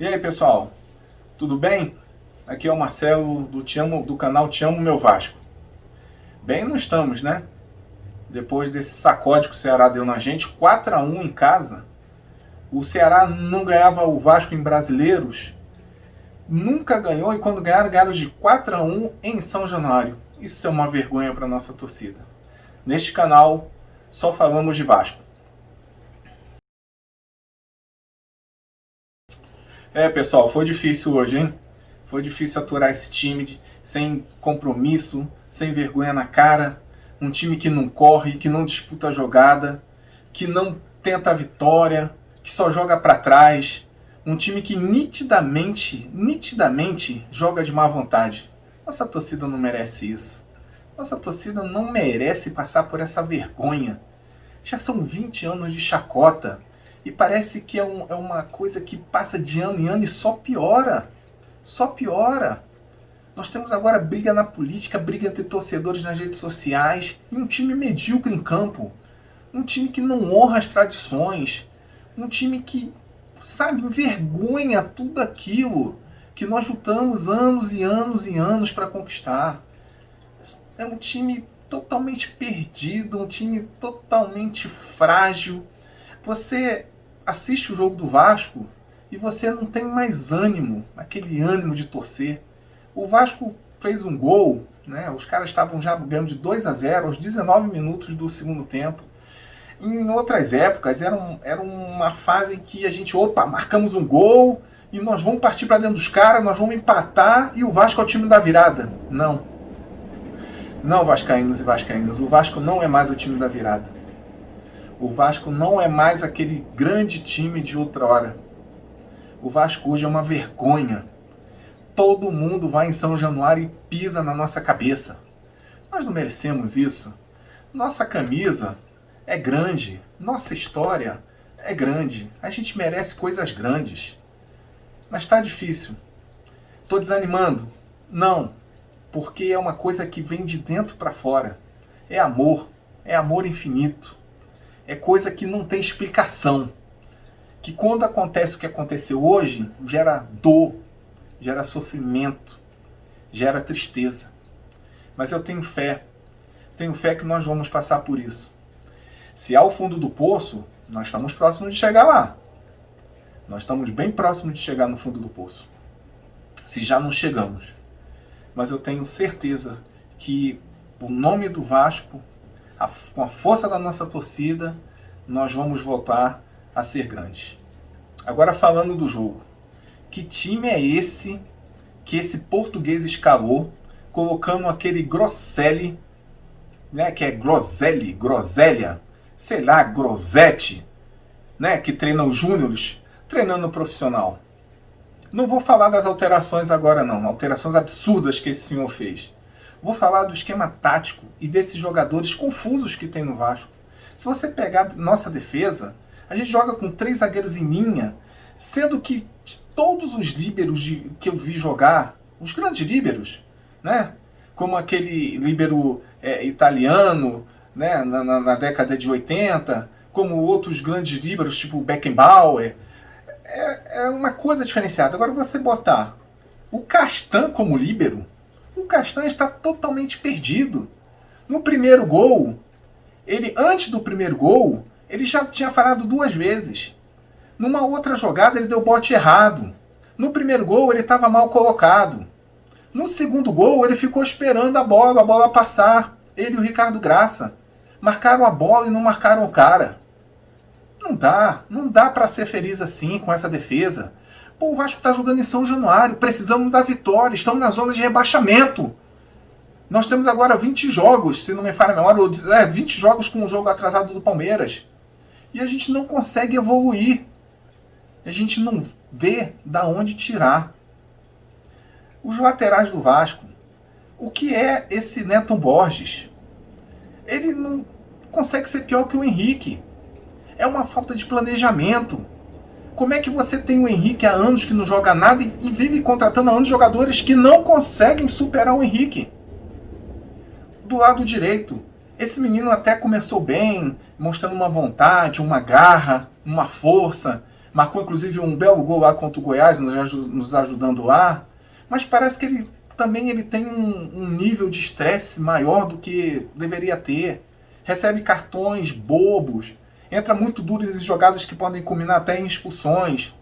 E aí, pessoal, tudo bem? Aqui é o Marcelo do canal Te Amo Meu Vasco. Bem, não estamos, né? Depois desse sacode que o Ceará deu na gente, 4-1 em casa. O Ceará não ganhava o Vasco em Brasileiros, nunca ganhou, e quando ganharam, ganharam de 4-1 em São Januário. Isso é uma vergonha para nossa torcida. Neste canal, só falamos de Vasco. Pessoal, foi difícil hoje, hein? Foi difícil aturar esse time sem compromisso, sem vergonha na cara. Um time que não corre, que não disputa a jogada, que não tenta a vitória, que só joga para trás. Um time que nitidamente joga de má vontade. Nossa torcida não merece isso. Nossa torcida não merece passar por essa vergonha. Já são 20 anos de chacota. E parece que é uma coisa que passa de ano em ano e só piora. Só piora. Nós temos agora briga na política, briga entre torcedores nas redes sociais e um time medíocre em campo. Um time que não honra as tradições. Um time que, sabe, envergonha tudo aquilo que nós lutamos anos e anos e anos para conquistar. É um time totalmente perdido, um time totalmente frágil. Você assiste o jogo do Vasco e você não tem mais ânimo, aquele ânimo de torcer. O Vasco fez um gol, né? Os caras estavam já ganhando de 2-0 aos 19 minutos do segundo tempo. Em outras épocas era uma fase em que a gente, opa, marcamos um gol e nós vamos partir para dentro dos caras, nós vamos empatar e o Vasco é o time da virada. Não. Não, vascaínos e vascaínas, o Vasco não é mais o time da virada. O Vasco não é mais aquele grande time de outrora. O Vasco hoje é uma vergonha. Todo mundo vai em São Januário e pisa na nossa cabeça. Nós não merecemos isso. Nossa camisa é grande. Nossa história é grande. A gente merece coisas grandes. Mas está difícil. Estou desanimando? Não. Porque é uma coisa que vem de dentro para fora. É amor. É amor infinito. É coisa que não tem explicação. Que quando acontece o que aconteceu hoje, gera dor, gera sofrimento, gera tristeza. Mas eu tenho fé que nós vamos passar por isso. Se há o fundo do poço, nós estamos próximos de chegar lá. Nós estamos bem próximos de chegar no fundo do poço. Se já não chegamos. Mas eu tenho certeza que o nome do Vasco, com a força da nossa torcida, nós vamos voltar a ser grandes. Agora falando do jogo. Que time é esse que esse português escalou, colocando aquele Grosselli, né, que é Groselha, sei lá, Grosete, né, que treina os júniores, treinando o profissional. Não vou falar das alterações agora não, alterações absurdas que esse senhor fez. Vou falar do esquema tático e desses jogadores confusos que tem no Vasco. Se você pegar nossa defesa, a gente joga com 3 zagueiros em linha, sendo que todos os líberos que eu vi jogar, os grandes líberos, né? Como aquele líbero italiano, né? na década de 80, como outros grandes líberos, tipo Beckenbauer, é uma coisa diferenciada. Agora você botar o Castan como líbero, o Castan está totalmente perdido. No primeiro gol, antes do primeiro gol, ele já tinha falhado 2 vezes. Numa outra jogada ele deu bote errado. No primeiro gol ele estava mal colocado. No segundo gol ele ficou esperando a bola passar. Ele e o Ricardo Graça. Marcaram a bola e não marcaram o cara. Não dá para ser feliz assim com essa defesa. Pô, o Vasco está jogando em São Januário, precisamos da vitória, estamos na zona de rebaixamento. Nós temos agora 20 jogos, se não me falha a memória, 20 jogos com o jogo atrasado do Palmeiras. E a gente não consegue evoluir. A gente não vê da onde tirar. Os laterais do Vasco. O que é esse Neto Borges? Ele não consegue ser pior que o Henrique. É uma falta de planejamento. Como é que você tem o Henrique há anos que não joga nada e vive contratando há anos jogadores que não conseguem superar o Henrique? Do lado direito, esse menino até começou bem, mostrando uma vontade, uma garra, uma força, marcou inclusive um belo gol lá contra o Goiás, nos ajudando lá, mas parece que ele tem um nível de estresse maior do que deveria ter, recebe cartões bobos, entra muito duro em jogadas que podem culminar até em expulsões.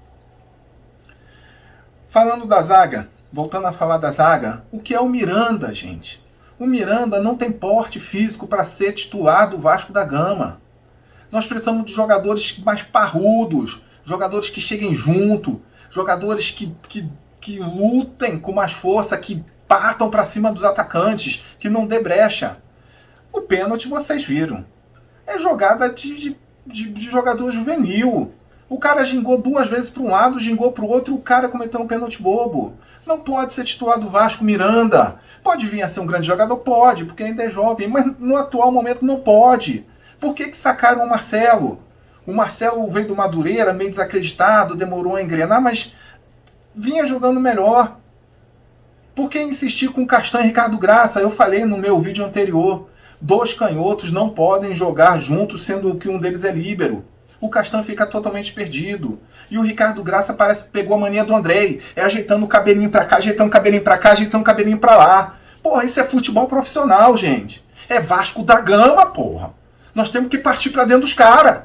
Falando da zaga, voltando a falar da zaga, o que é o Miranda, gente? O Miranda não tem porte físico para ser titular do Vasco da Gama. Nós precisamos de jogadores mais parrudos, jogadores que cheguem junto, jogadores que lutem com mais força, que partam para cima dos atacantes, que não dê brecha. O pênalti vocês viram. É jogada de jogador juvenil. O cara gingou 2 vezes para um lado, gingou para o outro, e o cara cometeu um pênalti bobo. Não pode ser titular do Vasco, Miranda. Pode vir a ser um grande jogador? Pode, porque ainda é jovem, mas no atual momento não pode. Por que sacaram o Marcelo? O Marcelo veio do Madureira, meio desacreditado, demorou a engrenar, mas vinha jogando melhor. Por que insistir com Castan e Ricardo Graça? Eu falei no meu vídeo anterior. 2 canhotos não podem jogar juntos, sendo que um deles é líbero. O Castan fica totalmente perdido. E o Ricardo Graça parece que pegou a mania do Andrei. É ajeitando o cabelinho pra cá, ajeitando o cabelinho pra cá, ajeitando o cabelinho pra lá. Porra, isso é futebol profissional, gente. É Vasco da Gama, porra. Nós temos que partir pra dentro dos caras.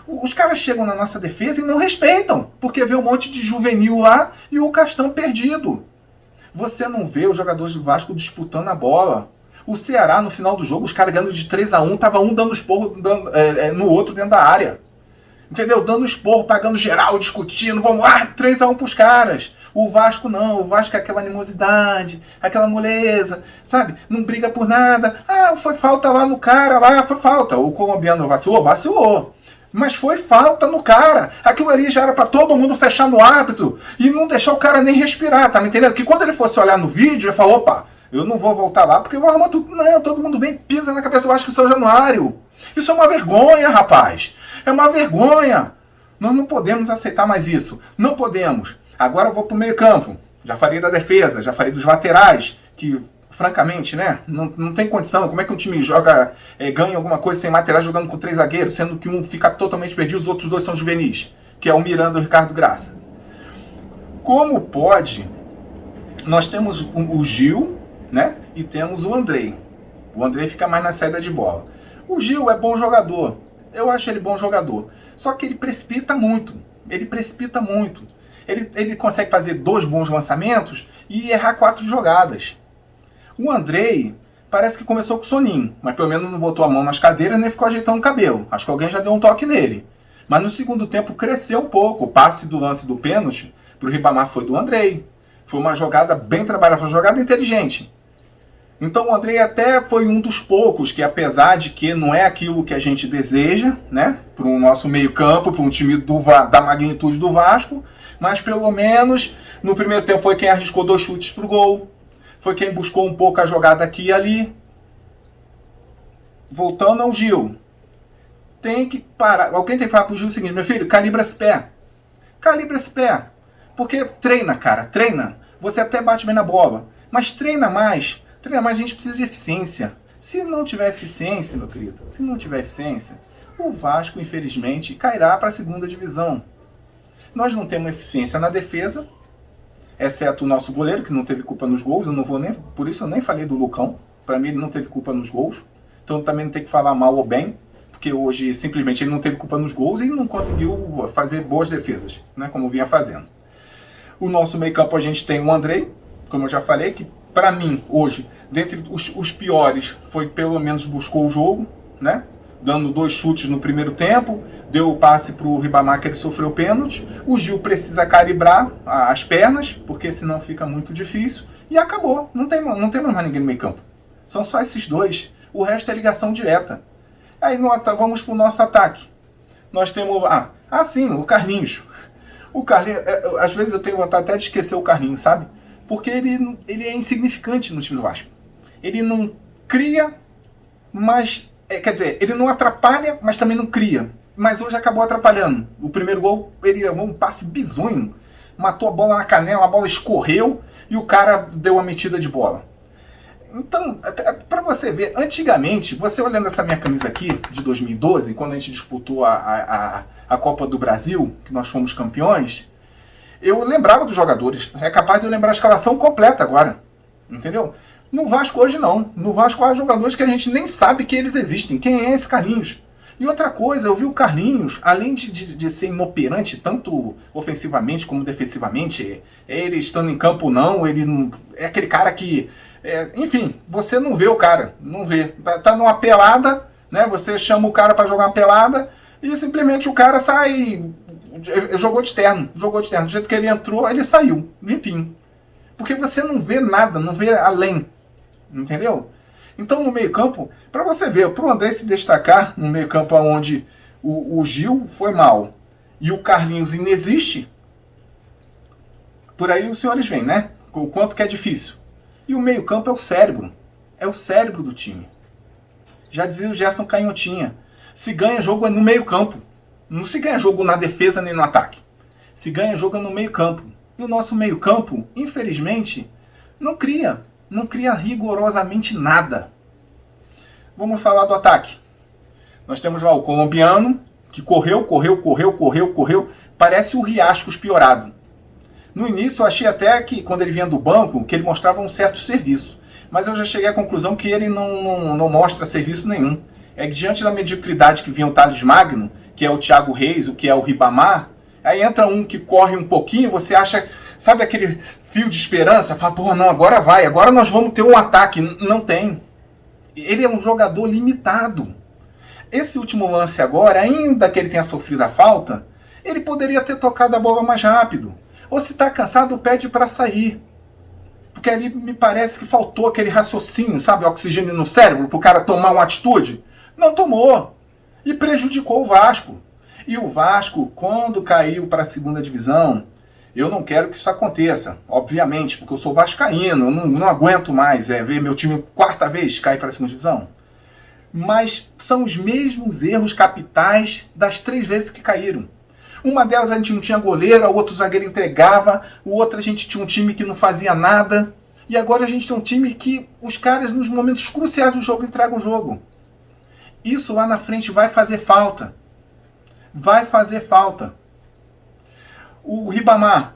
Os caras chegam na nossa defesa e não respeitam. Porque vê um monte de juvenil lá e o Castan perdido. Você não vê os jogadores do Vasco disputando a bola. O Ceará, no final do jogo, os caras ganhando de 3-1, tava um dando esporro no outro dentro da área. Entendeu? Dando esporro, pagando geral, discutindo, vamos lá, 3-1 pros caras. O Vasco não, o Vasco é aquela animosidade, aquela moleza, sabe? Não briga por nada. Ah, foi falta lá no cara, lá foi falta. O colombiano vacilou, vacilou. Mas foi falta no cara. Aquilo ali já era pra todo mundo fechar no árbitro e não deixar o cara nem respirar, tá me entendendo? Que quando ele fosse olhar no vídeo, ele falou, opa, eu não vou voltar lá porque eu vou arrumar tudo. Não, todo mundo vem, pisa na cabeça do Vasco em São Januário. Isso é uma vergonha, rapaz. É uma vergonha. Nós não podemos aceitar mais isso. Não podemos. Agora eu vou pro meio campo. Já falei da defesa, já falei dos laterais, que, francamente, né, não tem condição. Como é que um time ganha alguma coisa sem laterais jogando com 3 zagueiros, sendo que um fica totalmente perdido, os outros 2 são juvenis, que é o Miranda e o Ricardo Graça. Como pode? Nós temos o Gil, né, e temos o Andrei. O Andrei fica mais na saída de bola. O Gil é bom jogador. Eu acho ele bom jogador. Só que ele precipita muito. Ele precipita muito. Ele consegue fazer 2 bons lançamentos e errar 4 jogadas. O Andrei parece que começou com soninho, mas pelo menos não botou a mão nas cadeiras nem ficou ajeitando o cabelo. Acho que alguém já deu um toque nele. Mas no segundo tempo cresceu um pouco. O passe do lance do pênalti pro Ribamar foi do Andrei. Foi uma jogada bem trabalhada, foi uma jogada inteligente. Então o Andrei até foi um dos poucos que, apesar de que não é aquilo que a gente deseja, né, para o nosso meio campo, para um time da magnitude do Vasco, mas pelo menos no primeiro tempo foi quem arriscou 2 chutes pro gol, foi quem buscou um pouco a jogada aqui e ali. Voltando ao Gil, tem que parar, alguém tem que falar pro Gil o seguinte, meu filho, calibra esse pé, porque treina, cara, treina, você até bate bem na bola, mas treina mais, a gente precisa de eficiência. Se não tiver eficiência, meu querido, se não tiver eficiência, o Vasco, infelizmente, cairá para a 2ª divisão. Nós não temos eficiência na defesa, exceto o nosso goleiro, que não teve culpa nos gols. Eu não vou nem, por isso eu nem falei do Lucão. Para mim ele não teve culpa nos gols. Então também não tem que falar mal ou bem, porque hoje simplesmente ele não teve culpa nos gols e não conseguiu fazer boas defesas, né, como vinha fazendo. O nosso meio campo a gente tem o Andrei, como eu já falei, que para mim hoje, dentre os piores, foi pelo menos buscou o jogo, né? Dando 2 chutes no primeiro tempo, deu o passe para o Ribamar que ele sofreu pênalti. O Gil precisa calibrar as pernas, porque senão fica muito difícil. E acabou, não tem mais ninguém no meio campo. São só esses 2, o resto é ligação direta. Aí vamos para o nosso ataque. Nós temos, sim, o Carlinhos. O Carlinhos, às vezes eu tenho vontade até de esquecer o Carlinhos, sabe? Porque ele é insignificante no time do Vasco. Ele não cria, mas... quer dizer, ele não atrapalha, mas também não cria. Mas hoje acabou atrapalhando. O primeiro gol, ele levou um passe bizonho. Matou a bola na canela, a bola escorreu e o cara deu a metida de bola. Então, para você ver, antigamente, você olhando essa minha camisa aqui, de 2012, quando a gente disputou a Copa do Brasil, que nós fomos campeões, eu lembrava dos jogadores. É capaz de eu lembrar a escalação completa agora. Entendeu? No Vasco hoje não. No Vasco há jogadores que a gente nem sabe que eles existem. Quem é esse Carlinhos? E outra coisa, eu vi o Carlinhos, além de ser inoperante, tanto ofensivamente como defensivamente, ele estando em campo não, ele não, é aquele cara que... enfim, você não vê o cara. Não vê. Tá numa pelada, né? Você chama o cara para jogar uma pelada e simplesmente o cara sai... Jogou de terno. Do jeito que ele entrou, ele saiu. Limpinho. Porque você não vê nada, não vê além. Entendeu? Então no meio campo, para você ver, para o André se destacar no meio campo onde o Gil foi mal e o Carlinhos inexiste, por aí os senhores veem, né? O quanto que é difícil. E o meio campo é o cérebro. É o cérebro do time. Já dizia o Gerson Canhotinha. Se ganha jogo é no meio campo. Não se ganha jogo na defesa nem no ataque. Se ganha jogo é no meio campo. E o nosso meio campo, infelizmente, não cria rigorosamente nada. Vamos falar do ataque. Nós temos lá o colombiano, que correu. Parece o Riascos piorado. No início eu achei até que, quando ele vinha do banco, que ele mostrava um certo serviço. Mas eu já cheguei à conclusão que ele não mostra serviço nenhum. É que diante da mediocridade que vinha o Thales Magno, que é o Thiago Reis, o que é o Ribamar, aí entra um que corre um pouquinho, você acha, sabe aquele fio de esperança? Fala, porra, não, agora vai, agora nós vamos ter um ataque. Não tem. Ele é um jogador limitado. Esse último lance agora, ainda que ele tenha sofrido a falta, ele poderia ter tocado a bola mais rápido. Ou se está cansado, pede para sair. Porque ali me parece que faltou aquele raciocínio, sabe? Oxigênio no cérebro, para o cara tomar uma atitude. Não tomou. E prejudicou o Vasco. E o Vasco, quando caiu para a segunda divisão, eu não quero que isso aconteça, obviamente, porque eu sou vascaíno, eu não aguento mais ver meu time quarta vez cair para a segunda divisão. Mas são os mesmos erros capitais das 3 vezes que caíram. Uma delas a gente não tinha goleiro, o outro zagueiro entregava, o outro a gente tinha um time que não fazia nada. E agora a gente tem um time que os caras, nos momentos cruciais do jogo, entregam o jogo. Isso lá na frente vai fazer falta. Vai fazer falta. O Ribamar,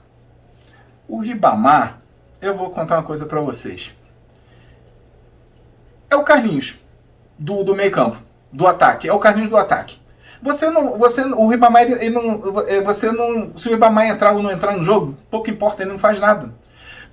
eu vou contar uma coisa para vocês. É o Carlinhos do meio campo, do ataque. É o Carlinhos do ataque. O Ribamar, se o Ribamar entrar ou não entrar no jogo, pouco importa, ele não faz nada.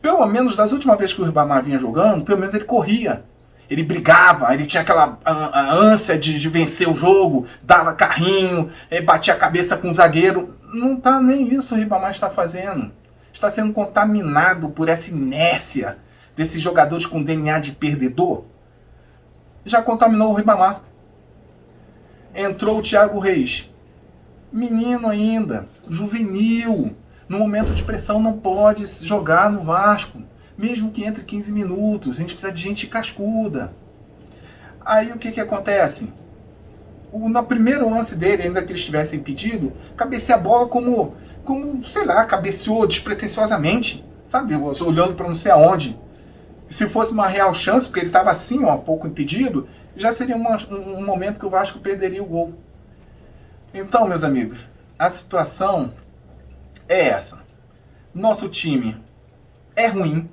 Pelo menos das últimas vezes que o Ribamar vinha jogando, pelo menos ele corria. Ele brigava, ele tinha aquela a ânsia de vencer o jogo, dava carrinho, batia a cabeça com o zagueiro. Não está nem isso o Ribamar está fazendo. Está sendo contaminado por essa inércia desses jogadores com DNA de perdedor. Já contaminou o Ribamar. Entrou o Thiago Reis. Menino ainda, juvenil. No momento de pressão não pode jogar no Vasco. Mesmo que entre 15 minutos, a gente precisa de gente cascuda. Aí o que acontece? No primeiro lance dele, ainda que ele estivesse impedido, cabeceia a bola como, sei lá, cabeceou despretensiosamente, sabe? Olhando para não sei aonde. Se fosse uma real chance, porque ele estava assim, um pouco impedido, já seria um momento que o Vasco perderia o gol. Então, meus amigos, a situação é essa. Nosso time é ruim.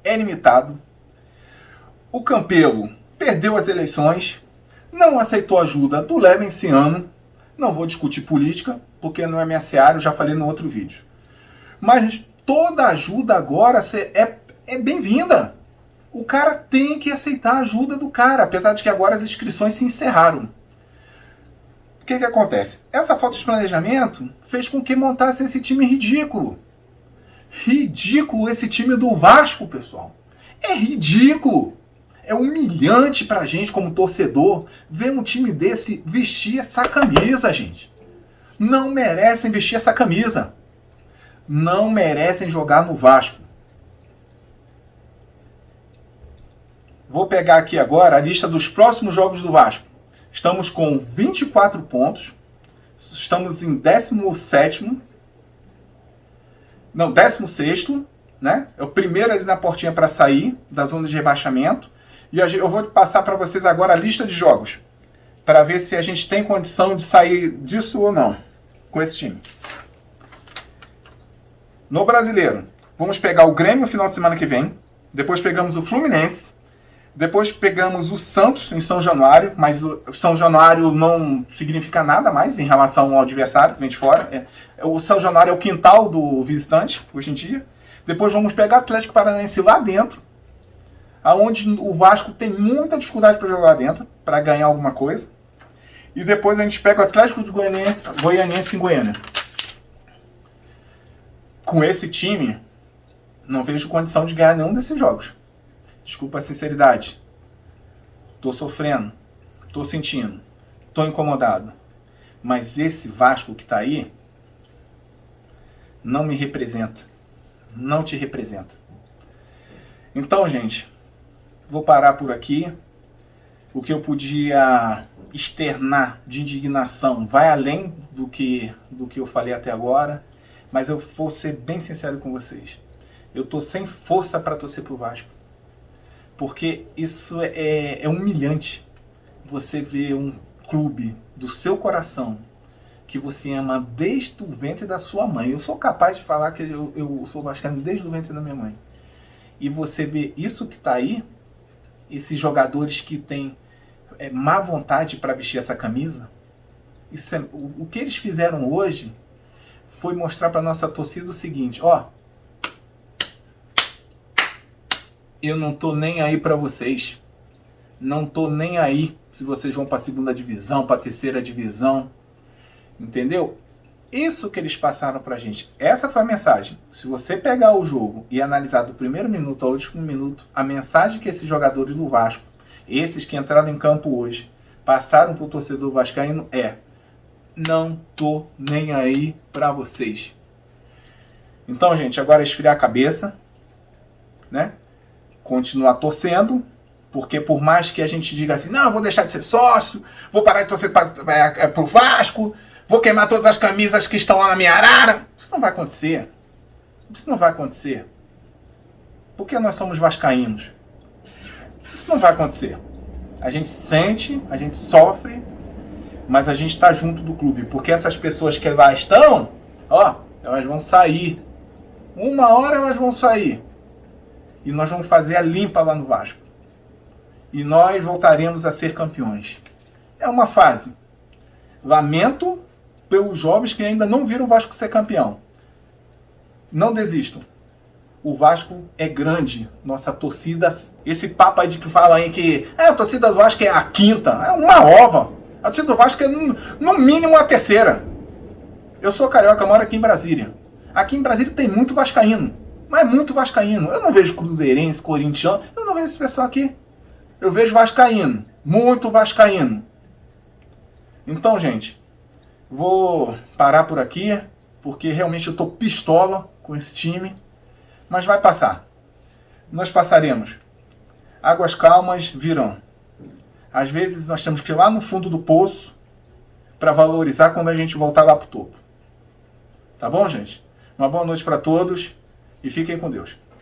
É limitado. O Campelo perdeu as eleições, não aceitou ajuda do Levenciano. Não vou discutir política, porque não é minha seara, eu já falei no outro vídeo. Mas toda ajuda agora é bem-vinda. O cara tem que aceitar a ajuda do cara, apesar de que agora as inscrições se encerraram. O que acontece? Essa falta de planejamento fez com que montasse esse time ridículo. Ridículo esse time do Vasco, pessoal. É ridículo. É humilhante pra gente como torcedor ver um time desse vestir essa camisa, gente. Não merecem vestir essa camisa. Não merecem jogar no Vasco. Vou pegar aqui agora a lista dos próximos jogos do Vasco. Estamos com 24 pontos. Estamos em 17º. Não, 16º, né? É o primeiro ali na portinha para sair da zona de rebaixamento. E eu vou passar para vocês agora a lista de jogos, para ver se a gente tem condição de sair disso ou não. com esse time. No Brasileiro, vamos pegar o Grêmio no final de semana que vem. Depois pegamos o Fluminense. Depois pegamos o Santos em São Januário. Mas o São Januário não significa nada mais em relação ao adversário que vem de fora. O São Januário é o quintal do visitante, hoje em dia. Depois vamos pegar o Atlético Paranaense lá dentro, aonde o Vasco tem muita dificuldade para jogar lá dentro, para ganhar alguma coisa. E depois a gente pega o Atlético de Goianiense em Goiânia. Com esse time, não vejo condição de ganhar nenhum desses jogos. Desculpa a sinceridade. Tô sofrendo. Tô sentindo. Tô incomodado. Mas esse Vasco que tá aí não me representa. Não te representa. Então, gente, vou parar por aqui. O que eu podia externar de indignação vai além do que eu falei até agora. Mas eu vou ser bem sincero com vocês. Eu tô sem força para torcer pro Vasco. Porque isso é humilhante. Você vê um clube do seu coração, que você ama desde o ventre da sua mãe. Eu sou capaz de falar que eu sou vascaíno desde o ventre da minha mãe. E você vê isso que tá aí, esses jogadores que têm má vontade para vestir essa camisa. O que eles fizeram hoje foi mostrar para nossa torcida o seguinte, ó, eu não tô nem aí para vocês, não tô nem aí se vocês vão para a segunda divisão, para a terceira divisão, entendeu? Isso que eles passaram pra gente, essa foi a mensagem. Se você pegar o jogo e analisar do primeiro minuto ao último minuto, a mensagem que esses jogadores do Vasco, esses que entraram em campo hoje, passaram pro torcedor vascaíno é: não tô nem aí pra vocês. Então, gente, agora é esfriar a cabeça, né? Continuar torcendo, porque por mais que a gente diga assim, não, vou deixar de ser sócio, vou parar de torcer pro Vasco, vou queimar todas as camisas que estão lá na minha arara, isso não vai acontecer. Isso não vai acontecer. Porque nós somos vascaínos. Isso não vai acontecer. A gente sente, a gente sofre, mas a gente está junto do clube, porque essas pessoas que lá estão, ó, elas vão sair. Uma hora elas vão sair. E nós vamos fazer a limpa lá no Vasco. E nós voltaremos a ser campeões. É uma fase. Lamento pelos jovens que ainda não viram o Vasco ser campeão. Não desistam. O Vasco é grande. Nossa torcida... Esse papo aí de que fala aí que a torcida do Vasco é a quinta. É uma ova. A torcida do Vasco é no mínimo a terceira. Eu sou carioca, moro aqui em Brasília. Aqui em Brasília tem muito vascaíno. Mas é muito vascaíno. Eu não vejo cruzeirense, corintiano. Eu não vejo esse pessoal aqui. Eu vejo vascaíno. Muito vascaíno. Então, gente, vou parar por aqui, porque realmente eu tô pistola com esse time. Mas vai passar. Nós passaremos. Águas calmas virão. Às vezes nós temos que ir lá no fundo do poço para valorizar quando a gente voltar lá pro topo. Tá bom, gente? Uma boa noite para todos e fiquem com Deus.